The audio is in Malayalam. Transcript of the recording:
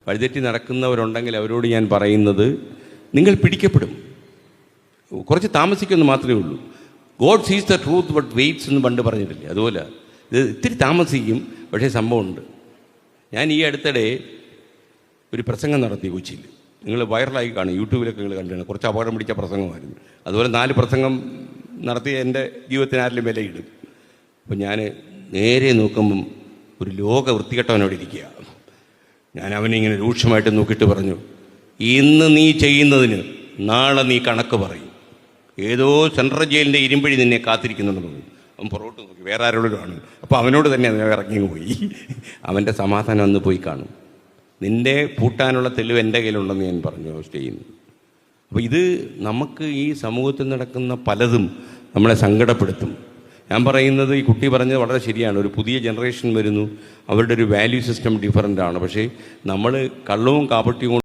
വഴിതെറ്റി നടക്കുന്നവരുണ്ടെങ്കിൽ അവരോട് ഞാൻ പറയുന്നത്, നിങ്ങൾ പിടിക്കപ്പെടും. കുറച്ച് താമസിക്കുമെന്ന് മാത്രമേ ഉള്ളൂ. ഗോഡ് സീസ് ദ ട്രൂത്ത് ബട്ട് വെയിറ്റ്സ് എന്ന് പണ്ട് പറഞ്ഞിട്ടില്ലേ, അതുപോലെ ഇത് ഇത്തിരി താമസിക്കും, പക്ഷേ സംഭവമുണ്ട്. ഞാൻ ഈ അടുത്തിടെ ഒരു പ്രസംഗം നടത്തി കൊച്ചിയിൽ. നിങ്ങൾ വൈറലായി കാണും, യൂട്യൂബിലൊക്കെ നിങ്ങൾ കണ്ടിട്ടുണ്ട്. കുറച്ച് അപകടം പിടിച്ച പ്രസംഗമായിരുന്നു. അതുപോലെ 4 പ്രസംഗം നടത്തി എൻ്റെ ജീവിതത്തിന് ആരിലും വിലയിടും. അപ്പം ഞാൻ നേരെ നോക്കുമ്പം ഒരു ലോക വൃത്തികെട്ടവനോട് ഇരിക്കുക. ഞാൻ അവനെ ഇങ്ങനെ രൂക്ഷമായിട്ട് നോക്കിയിട്ട് പറഞ്ഞു, ഇന്ന് നീ ചെയ്യുന്നതിന് നാളെ നീ കണക്ക് പറയും. ഏതോ സെൻട്രൽ ജയിലിൻ്റെ ഇരുമ്പഴി നിന്നെ കാത്തിരിക്കുന്നുണ്ടെന്ന് തോന്നുന്നു. അവൻ പുറകോട്ട് നോക്കി, വേറെ ആരോടാണ്. അപ്പോൾ അവനോട് തന്നെ ഇറങ്ങി പോയി. അവൻ്റെ സമാധാനം അന്ന് പോയി കാണും. നിൻ്റെ പൂട്ടാനുള്ള തെളിവ് എൻ്റെ കയ്യിലുണ്ടെന്ന് ഞാൻ പറഞ്ഞു സ്റ്റേ ചെയ്യുന്നു. അപ്പോൾ ഇത് നമുക്ക് ഈ സമൂഹത്തിൽ നടക്കുന്ന പലതും നമ്മളെ സങ്കടപ്പെടുത്തും. ഞാൻ പറയുന്നത്, ഈ കുട്ടി പറഞ്ഞത് വളരെ ശരിയാണ്. ഒരു പുതിയ ജനറേഷൻ വരുന്നു, അവരുടെ ഒരു വാല്യൂ സിസ്റ്റം ഡിഫറൻ്റ് ആണ്. പക്ഷേ നമ്മൾ കള്ളവും കാപട്യവും